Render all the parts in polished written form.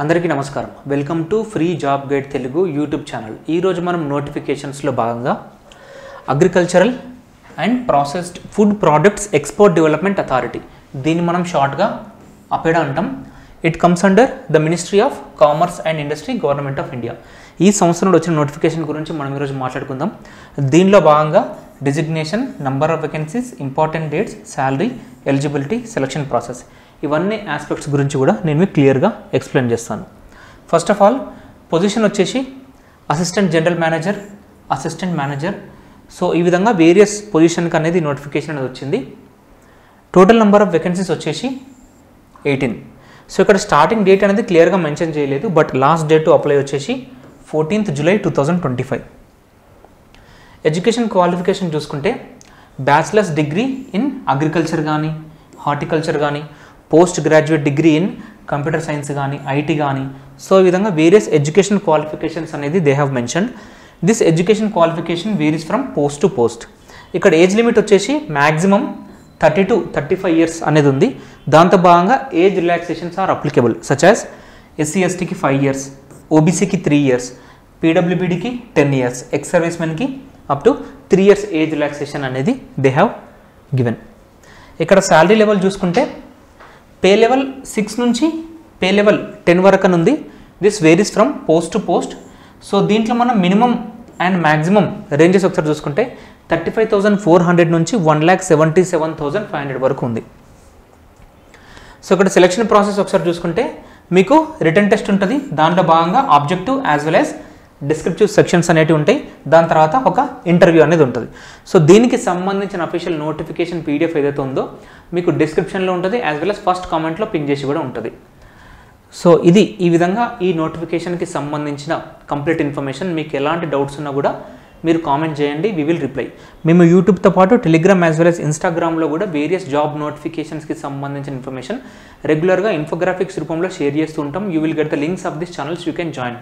అందరికీ నమస్కారం. Welcome to free job guide Telugu YouTube channel. ఈరోజు మనం నోటిఫికేషన్స్లో భాగంగా agricultural and processed food products export development authority, దీన్ని మనం షార్ట్గా అపెడా అంటాం. It comes under the ministry of commerce and industry, government of India. ఈ సంవత్సరంలో వచ్చిన నోటిఫికేషన్ గురించి మనం ఈరోజు మాట్లాడుకుందాం. దీనిలో భాగంగా designation, number of vacancies, important dates, salary, eligibility, selection process, ఇవన్నీ ఆస్పెక్ట్స్ గురించి కూడా నేను మీకు క్లియర్గా ఎక్స్ప్లెయిన్ చేస్తాను. ఫస్ట్ ఆఫ్ ఆల్ పొజిషన్ వచ్చేసి assistant general manager, assistant manager. So ఈ విధంగా వేరియస్ పొజిషన్కి అనేది నోటిఫికేషన్ అనేది వచ్చింది. టోటల్ నెంబర్ ఆఫ్ వేకెన్సీస్ వచ్చేసి 18. సో ఇక్కడ స్టార్టింగ్ డేట్ అనేది క్లియర్గా మెన్షన్ చేయలేదు, but last date to apply వచ్చేసి 14th July 2025. ఎడ్యుకేషన్ క్వాలిఫికేషన్ చూసుకుంటే బ్యాచిలర్స్ డిగ్రీ ఇన్ అగ్రికల్చర్ కానీ, హార్టికల్చర్ కానీ, post graduate degree in computer science కానీ, ఐటీ కానీ, సో ఈ విధంగా వేరియస్ ఎడ్యుకేషన్ క్వాలిఫికేషన్స్ అనేది they have mentioned. This education qualification varies from post to post. ఇక్కడ age limit వచ్చేసి మ్యాక్సిమం 30 to 35 years అనేది ఉంది. దాంతో భాగంగా age relaxations are applicable, such as SC ఎస్టీకి 5 years, ఓబీసీకి 3 years, పీడబ్ల్యూబీడీకి 10 years, ఎక్స్ సర్వీస్ మెన్కి up to 3 years age relaxation అనేది దే హ్యావ్ గివెన్. ఇక్కడ శాలరీ లెవెల్ చూసుకుంటే పే లెవెల్ 6 నుంచి పే లెవెల్ 10 వరకు అని ఉంది. This varies from post to post. So దీంట్లో మనం మినిమం అండ్ మ్యాక్సిమం రేంజెస్ ఒకసారి చూసుకుంటే 35,400 నుంచి 1,77,500 వరకు ఉంది. సో ఇక్కడ సెలక్షన్ ప్రాసెస్ ఒకసారి చూసుకుంటే మీకు రిటర్న్ టెస్ట్ ఉంటుంది. దాంట్లో భాగంగా objective as well as descriptive sections అనేవి ఉంటాయి. దాని తర్వాత ఒక ఇంటర్వ్యూ అనేది ఉంటుంది. సో దీనికి సంబంధించిన అఫీషియల్ నోటిఫికేషన్ పీడిఎఫ్ ఏదైతే ఉందో మీకు డిస్క్రిప్షన్లో ఉంటుంది, యాజ్ వెల్ యాజ్ ఫస్ట్ కామెంట్లో పిన్ చేసి కూడా ఉంటుంది. సో ఇది ఈ విధంగా ఈ నోటిఫికేషన్కి సంబంధించిన కంప్లీట్ ఇన్ఫర్మేషన్. మీకు ఎలాంటి డౌట్స్ ఉన్నా కూడా మీరు కామెంట్ చేయండి, వీ విల్ రిప్లై. మేము యూట్యూబ్తో పాటు టెలిగ్రామ్ యాజ్ వెల్ యాజ్ ఇన్స్టాగ్రామ్లో కూడా వేరియస్ జాబ్ నోటిఫికేషన్స్కి సంబంధించిన ఇన్ఫర్మేషన్ రెగ్యులర్గా ఇన్ఫోగ్రాఫిక్స్ రూపంలో షేర్ చేస్తూ ఉంటాం. You will get the links of this channels, you can join.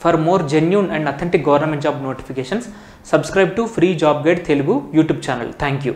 For more genuine and authentic government job notifications, subscribe to Free Job Guide Telugu YouTube channel. Thank you.